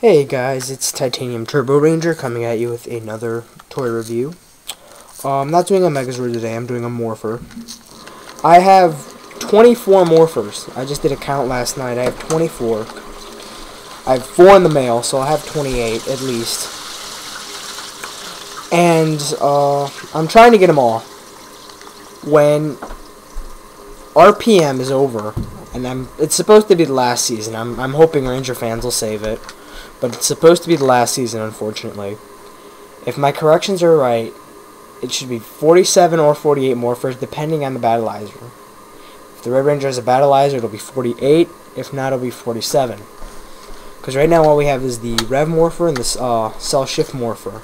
Hey guys, it's Titanium Turbo Ranger coming at you with another toy review. I'm not doing a Megazord today, I'm doing a Morpher. I have 24 Morphers. I just did a count last night. I have 24. I have 4 in the mail, so I'll have 28 at least. And I'm trying to get them all. When RPM is over, and it's supposed to be the last season. I'm hoping Ranger fans will save it. But it's supposed to be the last season, unfortunately. If my corrections are right, it should be 47 or 48 morphers, depending on the battleizer. If the Red Ranger has a battleizer, it'll be 48. If not, it'll be 47. Because right now, all we have is the Rev Morpher and the Cell Shift Morpher.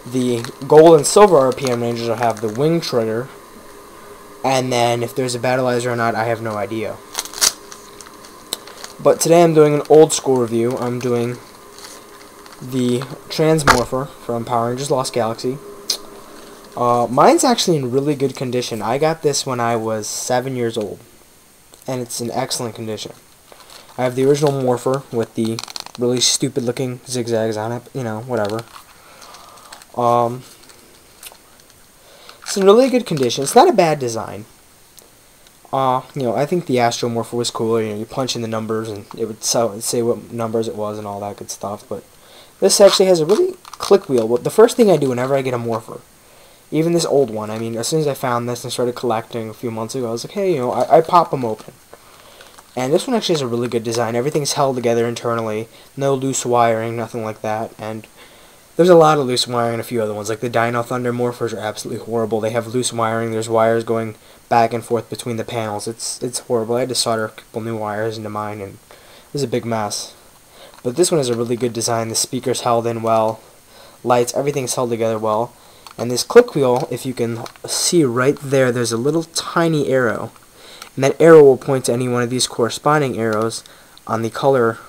The Gold and Silver RPM Rangers will have the Wing Trigger. And then, if there's a battleizer or not, I have no idea. But today I'm doing an old school review. I'm doing the Transmorpher from Power Rangers Lost Galaxy. Mine's actually in really good condition. I got this when I was 7 years old, and it's in excellent condition. I have the original Morpher with the really stupid looking zigzags on it, you know, whatever. It's in really good condition. It's not a bad design. I think the Astro Morpher was cool. You punch in the numbers and it would say what numbers it was and all that good stuff, but this actually has a really click wheel. Well, the first thing I do whenever I get a Morpher, even this old one, I mean, as soon as I found this and started collecting a few months ago, I was like, hey, I pop them open. And this one actually has a really good design. Everything's held together internally. No loose wiring, nothing like that. And there's a lot of loose wiring in a few other ones. Like the Dino Thunder Morphers are absolutely horrible. They have loose wiring. There's wires going back and forth between the panels. It's horrible. I had to solder a couple new wires into mine, and it was a big mess. But this one has a really good design. The speaker's held in well. Lights, everything's held together well. And this click wheel, if you can see right there, there's a little tiny arrow. And that arrow will point to any one of these corresponding arrows on the color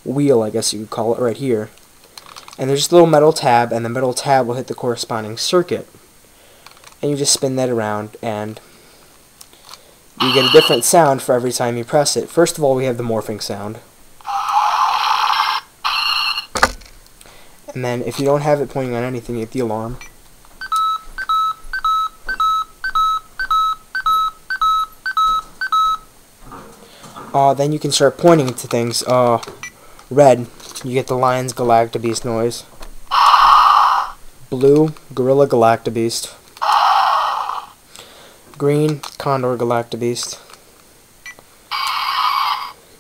wheel, I guess you could call it, right here. And there's just a little metal tab, and the metal tab will hit the corresponding circuit. And you just spin that around, and you get a different sound for every time you press it. First of all, we have the morphing sound. And then, if you don't have it pointing on anything, you get the alarm. Then you can start pointing to things. Red, you get the Lion's Galactabeast noise. Blue, Gorilla Galactabeast. Green, Condor Galactabeast.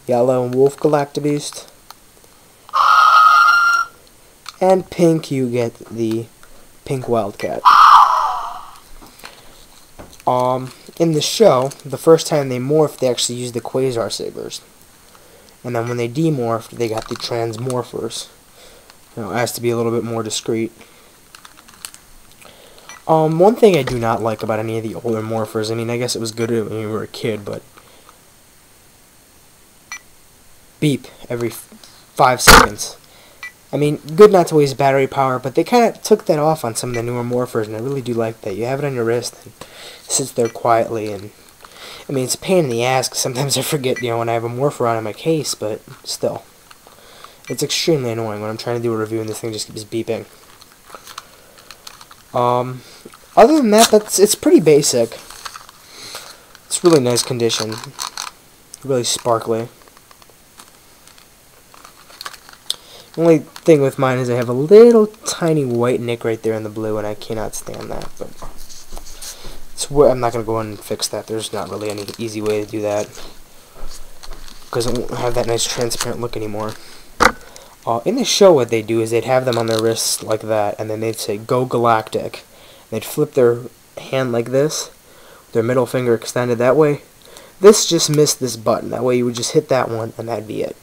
Yellow, Wolf Galactabeast. And pink, you get the Pink Wildcat. In the show, the first time they morphed, they actually used the Quasar Sabers. And then when they demorphed, they got the Transmorphers. As to be a little bit more discreet. One thing I do not like about any of the older Morphers, I mean, I guess it was good when you were a kid, but beep every 5 seconds. I mean, good not to waste battery power, but they kind of took that off on some of the newer Morphers, and I really do like that. You have it on your wrist, and it sits there quietly, and I mean, it's a pain in the ass, 'cause sometimes I forget, when I have a Morpher on in my case, but still. It's extremely annoying when I'm trying to do a review and this thing just keeps beeping. Other than that, it's pretty basic. It's really nice condition. Really sparkly. The only thing with mine is I have a little tiny white nick right there in the blue, and I cannot stand that. But I'm not going to go in and fix that. There's not really any easy way to do that, because it won't have that nice transparent look anymore. In the show, what they do is they'd have them on their wrists like that, and then they'd say, "Go Galactic." They'd flip their hand like this, their middle finger extended that way. This just missed this button. That way you would just hit that one, and that'd be it.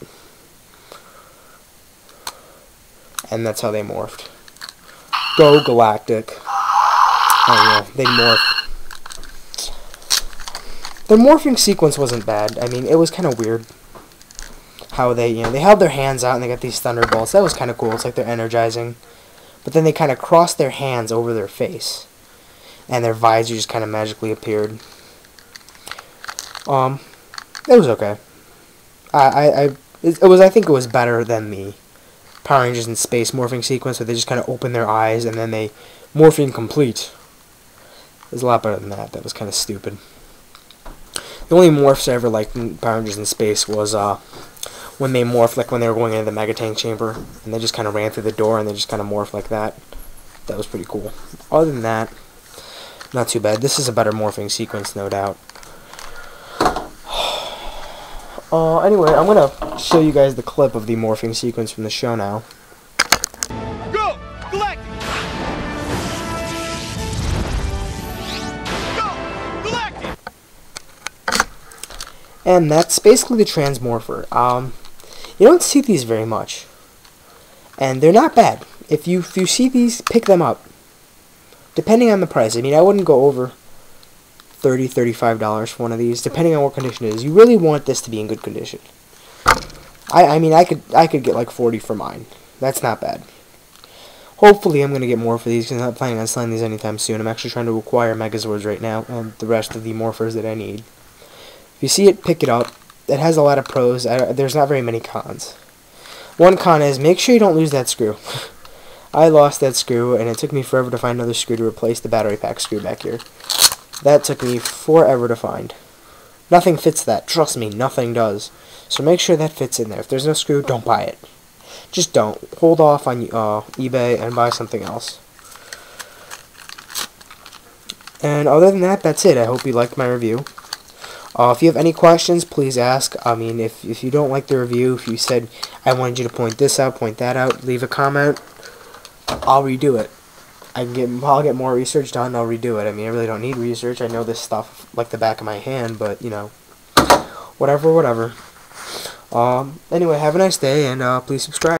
And that's how they morphed. Go Galactic. Oh, yeah, they morphed. The morphing sequence wasn't bad. I mean, it was kind of weird how they held their hands out and they got these thunderbolts. That was kind of cool. It's like they're energizing. But then they kind of crossed their hands over their face, and their visor just kind of magically appeared. It was okay. I think it was better than the Power Rangers in Space morphing sequence where they just kind of open their eyes and then they morphing complete. It was a lot better than that. That was kind of stupid. The only morphs I ever liked in Power Rangers in Space was when they morphed, like when they were going into the Mega Tank chamber, and they just kind of ran through the door and they just kind of morphed like that. That was pretty cool. Other than that, not too bad. This is a better morphing sequence, no doubt. Anyway, I'm going to show you guys the clip of the morphing sequence from the show now. Go! Collect! Go! Collect! And that's basically the Transmorpher. You don't see these very much. And they're not bad. If you see these, pick them up. Depending on the price. I mean, I wouldn't go over $30, $35 for one of these, depending on what condition it is. You really want this to be in good condition. I mean, I could get like 40 for mine. That's not bad. Hopefully, I'm gonna get more for these because I'm not planning on selling these anytime soon. I'm actually trying to acquire Megazords right now and the rest of the morphers that I need. If you see it, pick it up. It has a lot of pros. There's not very many cons. One con is make sure you don't lose that screw. I lost that screw, and it took me forever to find another screw to replace the battery pack screw back here. That took me forever to find. Nothing fits that. Trust me, nothing does. So make sure that fits in there. If there's no screw, don't buy it. Just don't. Hold off on eBay and buy something else. And other than that, that's it. I hope you liked my review. If you have any questions, please ask. I mean, if you don't like the review, if you said, I wanted you to point this out, point that out, leave a comment. I'll redo it. I'll get more research done, I'll redo it. I mean, I really don't need research. I know this stuff like the back of my hand, but, you know, whatever. Anyway, have a nice day, and please subscribe.